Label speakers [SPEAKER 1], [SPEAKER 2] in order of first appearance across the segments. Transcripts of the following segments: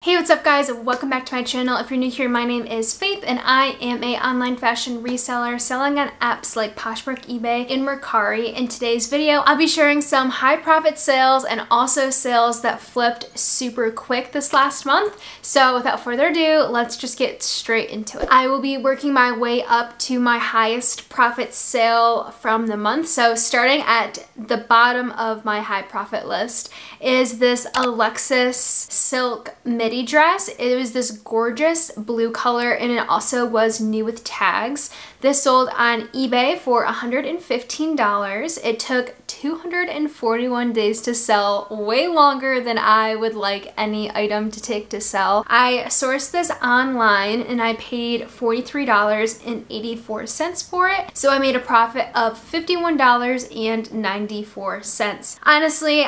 [SPEAKER 1] Hey, what's up guys? Welcome back to my channel. If you're new here, my name is Faith and I am an online fashion reseller selling on apps like Poshmark, eBay, and Mercari. In today's video, I'll be sharing some high profit sales and also sales that flipped super quick this last month. So without further ado, let's just get straight into it. I will be working my way up to my highest profit sale from the month. So starting at the bottom of my high profit list is this Alexis silk midi dress. It was this gorgeous blue color and it also was new with tags. This sold on eBay for $115. It took 241 days to sell, way longer than I would like any item to take to sell. I sourced this online and I paid $43.84 for it. So I made a profit of $51.94. Honestly,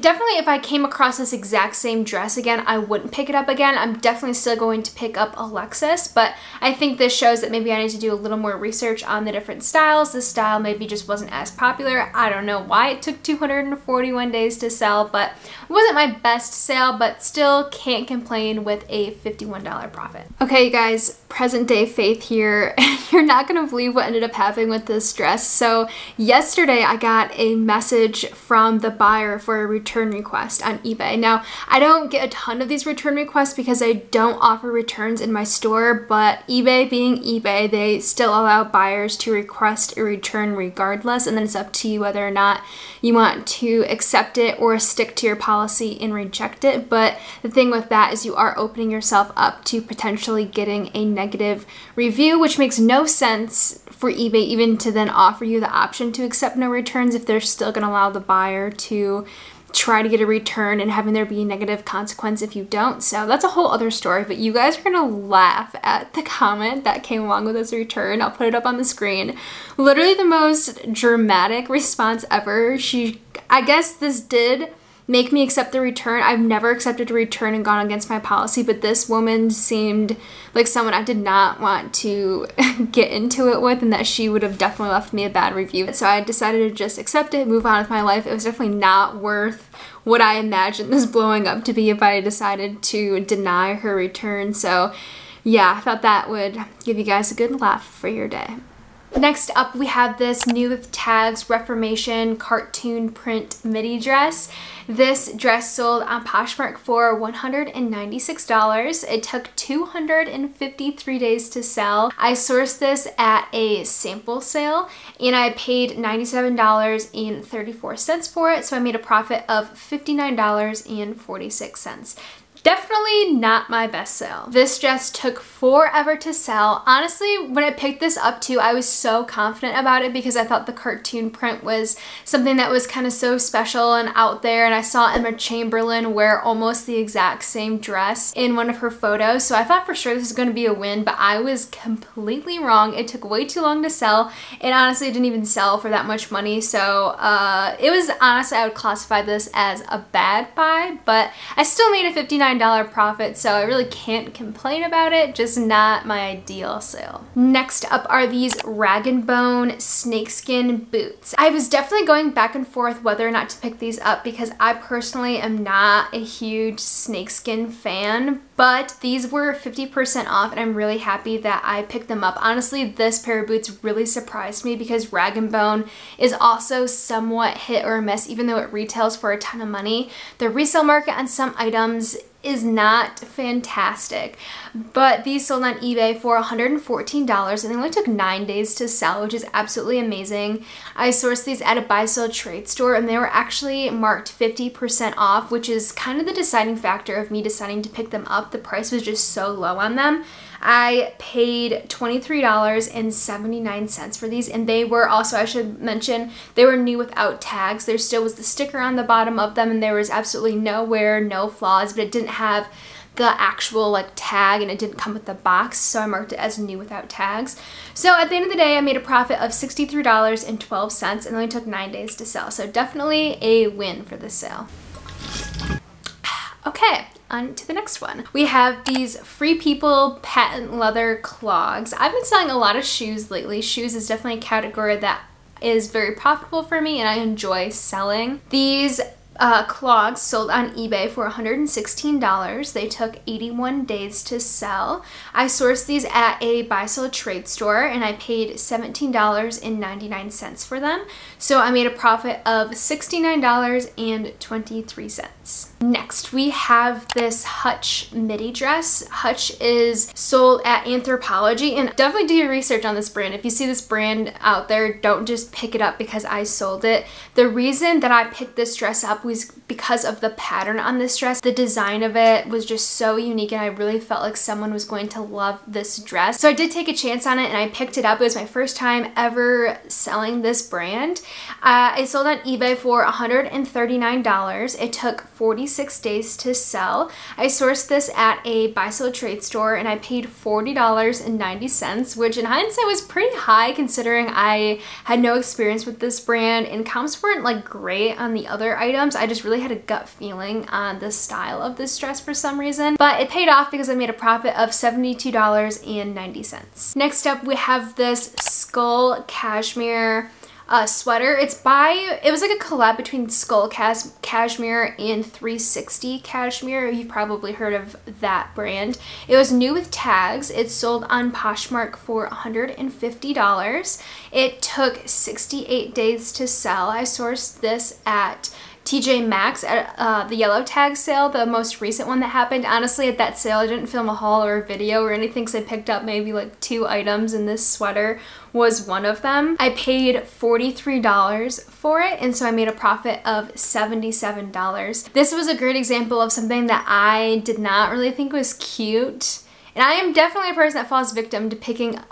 [SPEAKER 1] definitely if I came across this exact same dress again, I wouldn't pick it up again. I'm definitely still going to pick up Alexis, but I think this shows that maybe I need to do a little more research on the different styles. This style maybe just wasn't as popular. I don't know why it took 241 days to sell, but it wasn't my best sale, but still can't complain with a $51 profit. Okay, you guys, present day Faith here. You're not gonna believe what ended up happening with this dress. So yesterday I got a message from the buyer for a return request on eBay. Now, I don't get a ton of these return requests because I don't offer returns in my store, but eBay being eBay, they still allow buyers to request a return regardless, and then it's up to you whether or not you want to accept it or stick to your policy and reject it. But the thing with that is you are opening yourself up to potentially getting a negative review, which makes no sense for eBay even to then offer you the option to accept no returns if they're still going to allow the buyer to try to get a return and having there be a negative consequence if you don't. So that's a whole other story, but you guys are gonna laugh at the comment that came along with this return. I'll put it up on the screen. Literally the most dramatic response ever. I guess this did make me accept the return. I've never accepted a return and gone against my policy, but this woman seemed like someone I did not want to get into it with, and that she would have definitely left me a bad review. So I decided to just accept it, move on with my life. It was definitely not worth what I imagined this blowing up to be if I decided to deny her return. So yeah, I thought that would give you guys a good laugh for your day. Next up, we have this new with tags Reformation cartoon print midi dress. This dress sold on Poshmark for $196. It took 253 days to sell. I sourced this at a sample sale and I paid $97.34 for it, so I made a profit of $59.46. Definitely not my best sale. This dress took forever to sell. Honestly, when I picked this up too, I was so confident about it because I thought the cartoon print was something that was kind of so special and out there, and I saw Emma Chamberlain wear almost the exact same dress in one of her photos, so I thought for sure this was going to be a win, but I was completely wrong. It took way too long to sell. It honestly didn't even sell for that much money, so it was honestly, I would classify this as a bad buy, but I still made a $59 profit, so I really can't complain about it, just not my ideal sale. Next up are these Rag & Bone snakeskin boots. I was definitely going back and forth whether or not to pick these up because I personally am not a huge snakeskin fan, but these were 50% off and I'm really happy that I picked them up. Honestly, this pair of boots really surprised me because Rag & Bone is also somewhat hit or miss, even though it retails for a ton of money. The resale market on some items is not fantastic, but these sold on eBay for $114 and they only took 9 days to sell, which is absolutely amazing. I sourced these at a buy-sell trade store and they were actually marked 50% off, which is kind of the deciding factor of me deciding to pick them up. The price was just so low on them. I paid $23.79 for these, and they were also, I should mention, they were new without tags. There still was the sticker on the bottom of them and there was absolutely no wear, no flaws, but it didn't have the actual like tag and it didn't come with the box, so I marked it as new without tags. So at the end of the day, I made a profit of $63.12 and it only took 9 days to sell, so definitely a win for this sale. Okay, on to the next one. We have these Free People patent leather clogs. I've been selling a lot of shoes lately. Shoes is definitely a category that is very profitable for me and I enjoy selling. These clogs sold on eBay for $116. They took 81 days to sell. I sourced these at a buy-sell trade store and I paid $17.99 for them. So I made a profit of $69.23. Next, we have this Hutch midi dress. Hutch is sold at Anthropologie, and definitely do your research on this brand. If you see this brand out there, don't just pick it up because I sold it. The reason that I picked this dress up was because of the pattern on this dress. The design of it was just so unique and I really felt like someone was going to love this dress. So I did take a chance on it and I picked it up. It was my first time ever selling this brand. It sold on eBay for $139. It took 46 days to sell. I sourced this at a buy-sell trade store and I paid $40.90, which in hindsight was pretty high considering I had no experience with this brand and comps weren't like great on the other items. I just really had a gut feeling on the style of this dress for some reason, but it paid off because I made a profit of $72.90. Next up, we have this Skull Cashmere sweater. It was like a collab between Skull Cashmere and 360 Cashmere. You've probably heard of that brand. It was new with tags. It sold on Poshmark for $150. It took 68 days to sell. I sourced this at TJ Maxx at the yellow tag sale, the most recent one that happened. Honestly, at that sale, I didn't film a haul or a video or anything because I picked up maybe like 2 items and this sweater was one of them. I paid $43 for it, and so I made a profit of $77. This was a great example of something that I did not really think was cute. And I am definitely a person that falls victim to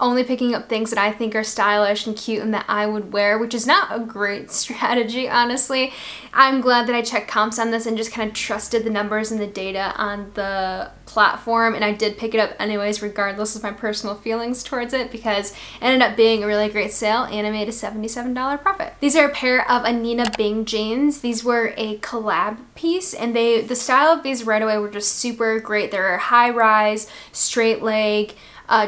[SPEAKER 1] only picking up things that I think are stylish and cute and that I would wear, which is not a great strategy, honestly. I'm glad that I checked comps on this and just kind of trusted the numbers and the data on the platform, and I did pick it up anyways regardless of my personal feelings towards it because it ended up being a really great sale and I made a $77 profit. These are a pair of Anine Bing jeans. These were a collab piece and the style of these right away were just super great. They're high rise, straight leg,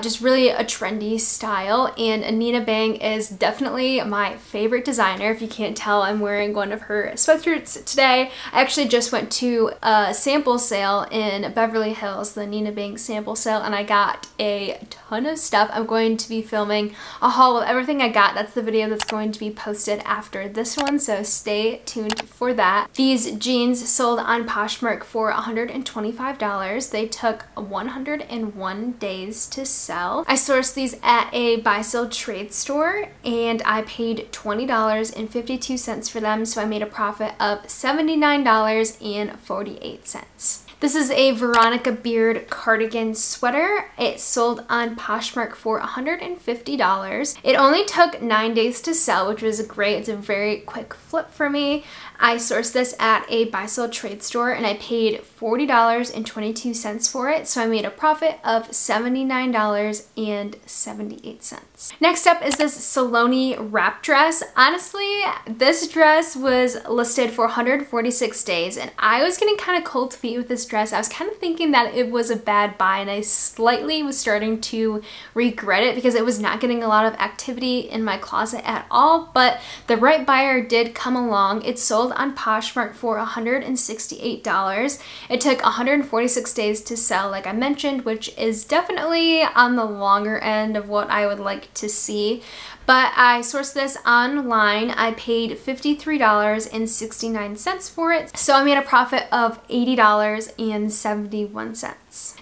[SPEAKER 1] just really a trendy style, and Anine Bing is definitely my favorite designer. If you can't tell, I'm wearing one of her sweatshirts today. I actually just went to a sample sale in Beverly Hills, the Anine Bing sample sale, and I got a ton of stuff. I'm going to be filming a haul of everything I got. That's the video that's going to be posted after this one, so stay tuned for that. These jeans sold on Poshmark for $125. They took 101 days to sell. I sourced these at a buy-sell trade store and I paid $20.52 for them, so I made a profit of $79.48. This is a Veronica Beard cardigan sweater. It sold on Poshmark for $150. It only took 9 days to sell, which was great. It's a very quick flip for me. I sourced this at a buy-sell trade store and I paid $40.22 for it, so I made a profit of $79.78. Next up is this Saloni wrap dress. Honestly, this dress was listed for 146 days and I was getting kind of cold feet with this dress. I was kind of thinking that it was a bad buy and I slightly was starting to regret it because it was not getting a lot of activity in my closet at all, but the right buyer did come along. It sold on Poshmark for $168. It took 146 days to sell, like I mentioned, which is definitely on the longer end of what I would like to see. But I sourced this online. I paid $53.69 for it, so I made a profit of $80.71.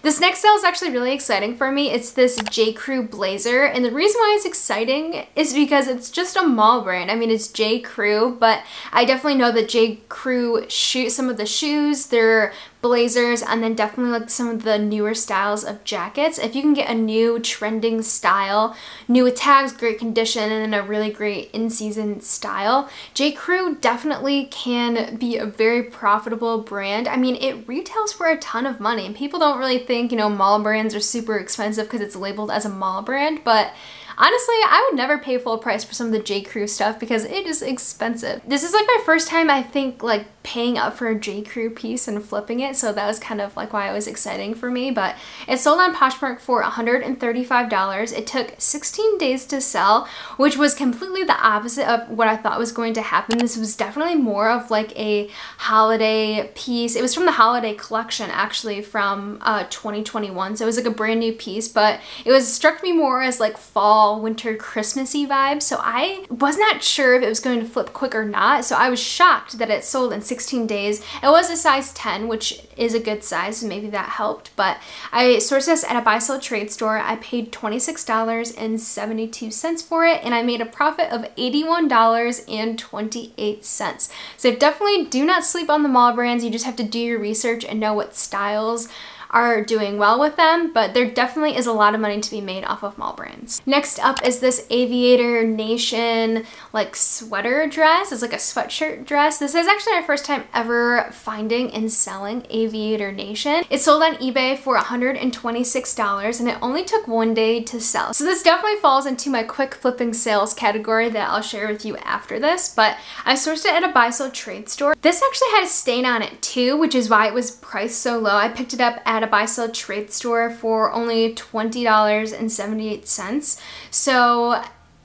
[SPEAKER 1] This next sale is actually really exciting for me. It's this J. Crew blazer, and the reason why it's exciting is because it's just a mall brand. I mean, it's J. Crew, but I definitely know that J. Crew some of the shoes, their blazers, and then definitely like some of the newer styles of jackets. If you can get a new trending style, new with tags, great condition, and then a really great in-season style, J. Crew definitely can be a very profitable brand. I mean, it retails for a ton of money and people don't really think, you know, mall brands are super expensive because it's labeled as a mall brand, but honestly, I would never pay full price for some of the J. Crew stuff because it is expensive. This is like my first time, I think, like paying up for a J. Crew piece and flipping it, so that was kind of like why it was exciting for me. But it sold on Poshmark for $135. It took 16 days to sell, which was completely the opposite of what I thought was going to happen. This was definitely more of like a holiday piece. It was from the holiday collection, actually, from 2021, so it was like a brand new piece, but it was struck me more as like fall, winter, Christmassy vibes, so I was not sure if it was going to flip quick or not, so I was shocked that it sold in 16 days. It was a size 10, which is a good size, so maybe that helped, but I sourced this at a buy-sell trade store. I paid $26.72 for it, and I made a profit of $81.28. So definitely do not sleep on the mall brands. You just have to do your research and know what styles are doing well with them, but there definitely is a lot of money to be made off of mall brands. Next up is this Aviator Nation like sweater dress. It's like a sweatshirt dress. This is actually my first time ever finding and selling Aviator Nation. It sold on eBay for $126 and it only took 1 day to sell. So this definitely falls into my quick flipping sales category that I'll share with you after this, but I sourced it at a buy-sell trade store. This actually had a stain on it too, which is why it was priced so low. I picked it up at a buy-sell trade store for only $20.78. So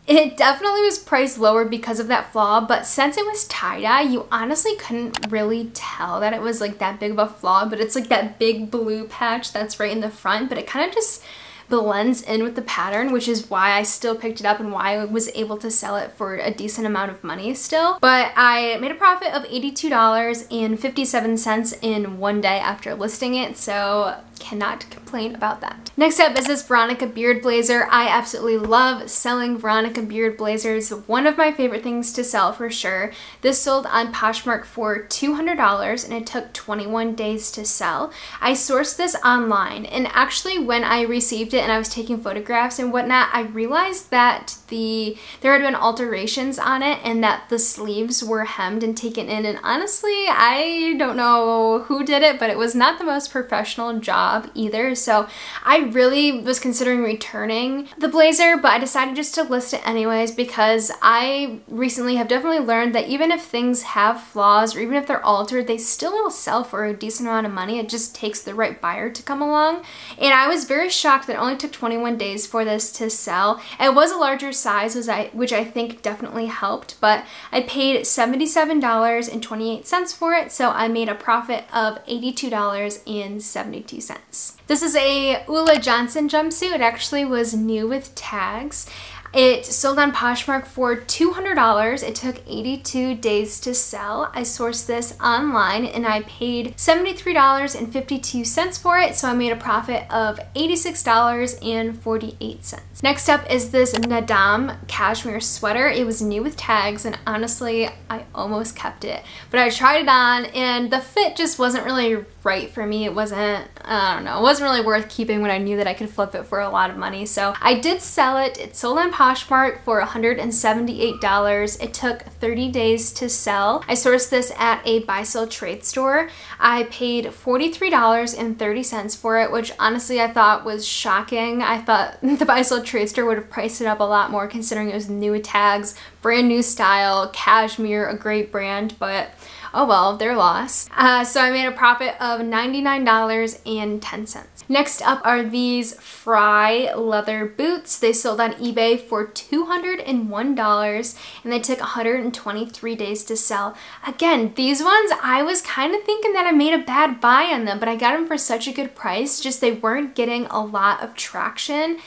[SPEAKER 1] it definitely was priced lower because of that flaw, but since it was tie-dye, you honestly couldn't really tell that it was like that big of a flaw, but it's like that big blue patch that's right in the front, but it kind of just blends in with the pattern, which is why I still picked it up and why I was able to sell it for a decent amount of money still. But I made a profit of $82.57 in 1 day after listing it, so cannot complain about that. Next up is this Veronica beard blazer. I absolutely love selling Veronica beard blazers. One of my favorite things to sell for sure. This sold on Poshmark for $200 and it took 21 days to sell. I sourced this online, and actually when I received it and I was taking photographs and whatnot, I realized that there had been alterations on it and that the sleeves were hemmed and taken in, and honestly I don't know who did it, but it was not the most professional job either. So I really was considering returning the blazer, but I decided just to list it anyways because I recently have definitely learned that even if things have flaws or even if they're altered, they still will sell for a decent amount of money. It just takes the right buyer to come along. And I was very shocked that it only took 21 days for this to sell. It was a larger size, which I think definitely helped, but I paid $77.28 for it, so I made a profit of $82.72. This is a Ulla Johnson jumpsuit. It actually was new with tags. It sold on Poshmark for $200. It took 82 days to sell. I sourced this online and I paid $73.52 for it, so I made a profit of $86.48. Next up is this Nadam cashmere sweater. It was new with tags and honestly I almost kept it, but I tried it on and the fit just wasn't really right for me. It wasn't, I don't know, it wasn't really worth keeping when I knew that I could flip it for a lot of money. So I did sell it. It sold on Poshmark for $178. It took 30 days to sell. I sourced this at a buy-sell trade store. I paid $43.30 for it, which honestly I thought was shocking. I thought the buy-sell trade store would have priced it up a lot more considering it was new with tags, brand new style, cashmere, a great brand, but oh well, their loss. So I made a profit of $99.10. Next up are these Frye leather boots. They sold on eBay for $201 and they took 123 days to sell. Again, these ones, I was kind of thinking that I made a bad buy on them, but I got them for such a good price, just they weren't getting a lot of traction.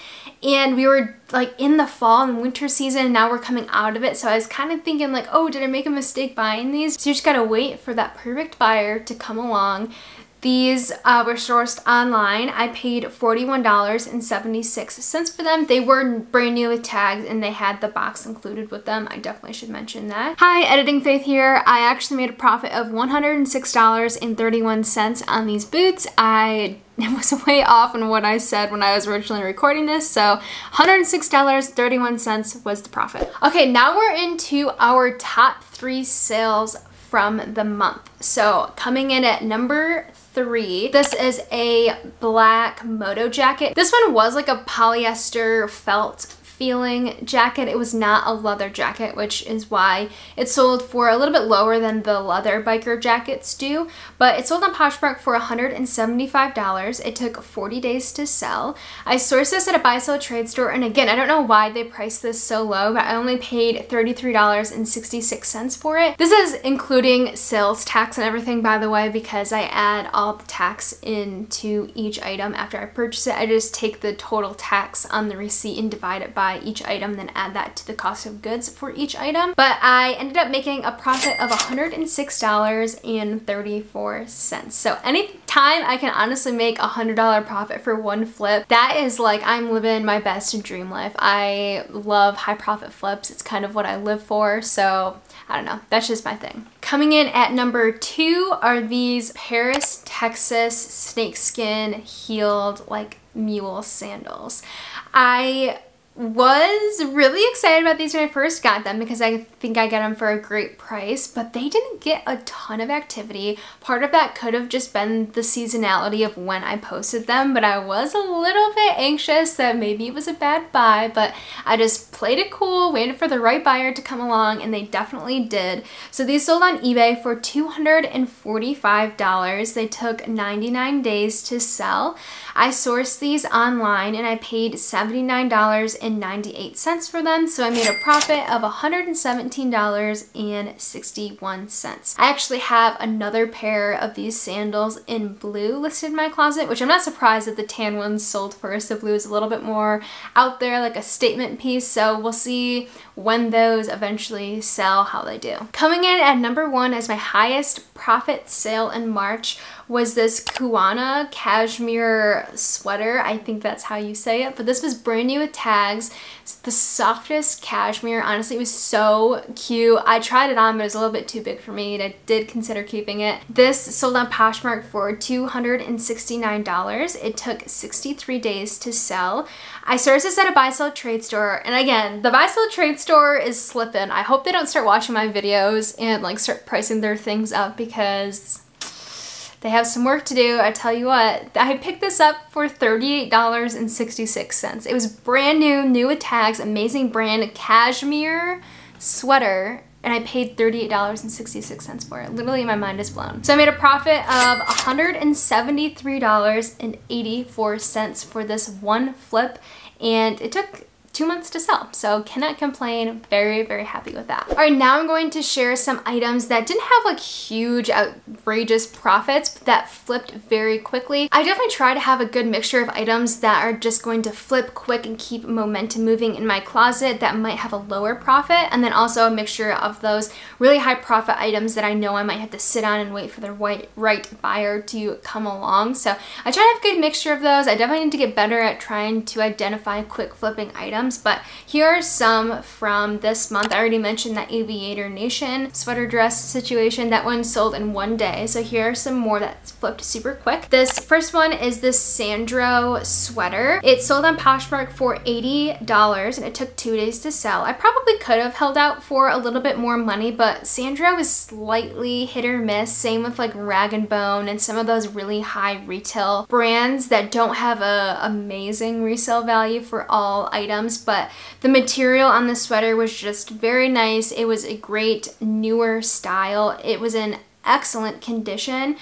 [SPEAKER 1] And we were like in the fall and winter season and now we're coming out of it, so I was kind of thinking like, oh, did I make a mistake buying these? So you just gotta wait for that perfect buyer to come along. These were sourced online. I paid $41.76 for them. They were brand new with tags and they had the box included with them. I definitely should mention that. Hi, Editing Faith here. I actually made a profit of $106.31 on these boots. It was way off on what I said when I was originally recording this, so $106.31 was the profit. Okay, now we're into our top 3 sales from the month. So coming in at number 3, this is a black moto jacket. This one was like a polyester felt feeling jacket. It was not a leather jacket, which is why it sold for a little bit lower than the leather biker jackets do, but it sold on Poshmark for $175. It took 40 days to sell. I sourced this at a buy-sell trade store, and again, I don't know why they priced this so low, but I only paid $33.66 for it. This is including sales tax and everything, by the way, because I add all the tax into each item after I purchase it. I just take the total tax on the receipt and divide it by each item, then add that to the cost of goods for each item. But I ended up making a profit of $106.34. So anytime I can honestly make a $100 profit for one flip, that is like I'm living my best dream life. I love high profit flips. It's kind of what I live for. So I don't know, that's just my thing. Coming in at number 2 are these Paris, Texas snakeskin heeled like mule sandals. I was really excited about these when I first got them because I think I got them for a great price, but they didn't get a ton of activity. Part of that could have just been the seasonality of when I posted them, but I was a little bit anxious that maybe it was a bad buy, but I just played it cool, waited for the right buyer to come along, and they definitely did. So these sold on eBay for $245. They took 99 days to sell. I sourced these online and I paid $79.98 for them, so I made a profit of $117.61. I actually have another pair of these sandals in blue listed in my closet, which I'm not surprised that the tan ones sold first. The blue is a little bit more out there, like a statement piece, so we'll see when those eventually sell how they do. Coming in at number 1 as my highest profit sale in March was this Kuwana cashmere sweater. I think that's how you say it, but this was brand new with tags. It's the softest cashmere. Honestly, it was so cute. I tried it on, but it was a little bit too big for me, and I did consider keeping it. This sold on Poshmark for $269. It took 63 days to sell. I sourced this at a buy-sell trade store, and again, the buy-sell trade store is slipping. I hope they don't start watching my videos and like start pricing their things up because they have some work to do. I tell you what, I picked this up for $38.66. It was brand new, new with tags, amazing brand, cashmere sweater, and I paid $38.66 for it. Literally, my mind is blown. So I made a profit of $173.84 for this one flip, and it took 2 months to sell, so cannot complain. Very, very happy with that. All right, now I'm going to share some items that didn't have like huge outrageous profits, but that flipped very quickly. I definitely try to have a good mixture of items that are just going to flip quick and keep momentum moving in my closet that might have a lower profit, and then also a mixture of those really high profit items that I know I might have to sit on and wait for the right buyer to come along. So I try to have a good mixture of those. I definitely need to get better at trying to identify quick flipping items, but here are some from this month. I already mentioned that Aviator Nation sweater dress situation. That one sold in 1 day. So here are some more that flipped super quick. This first one is this Sandro sweater. It sold on Poshmark for $80 and it took 2 days to sell. I probably could have held out for a little bit more money, but Sandro is slightly hit or miss. Same with like Rag & Bone and some of those really high retail brands that don't have a amazing resale value for all items, but the material on the sweater was just very nice. It was a great newer style. It was in excellent condition,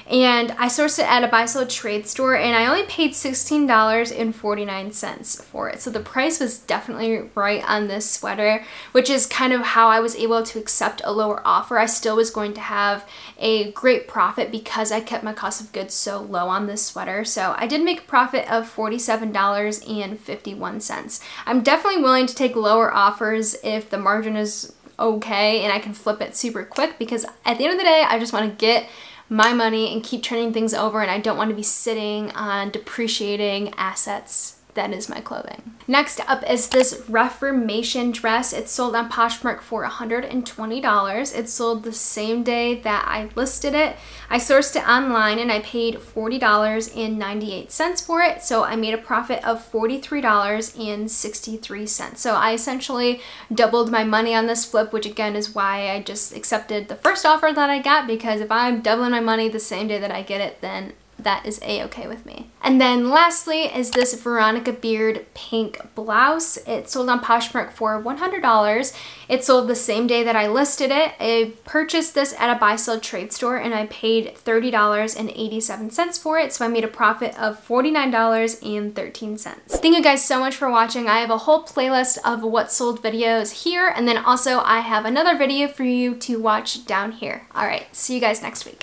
[SPEAKER 1] and I sourced it at a buy-sell trade store, and I only paid $16.49 for it. So the price was definitely right on this sweater, which is kind of how I was able to accept a lower offer. I still was going to have a great profit because I kept my cost of goods so low on this sweater. So I did make a profit of $47.51. I'm definitely willing to take lower offers if the margin is okay and I can flip it super quick, because at the end of the day, I just want to get my money and keep turning things over, and I don't want to be sitting on depreciating assets. That is my clothing. Next up is this Reformation dress. It sold on Poshmark for $120. It sold the same day that I listed it. I sourced it online and I paid $40.98 for it. So I made a profit of $43.63. So I essentially doubled my money on this flip, which again is why I just accepted the first offer that I got, because if I'm doubling my money the same day that I get it, then that is a-okay with me. And then lastly is this Veronica Beard pink blouse. It sold on Poshmark for $100. It sold the same day that I listed it. I purchased this at a buy-sell trade store and I paid $30.87 for it, so I made a profit of $49.13. Thank you guys so much for watching. I have a whole playlist of what sold videos here, and then also I have another video for you to watch down here. All right, see you guys next week.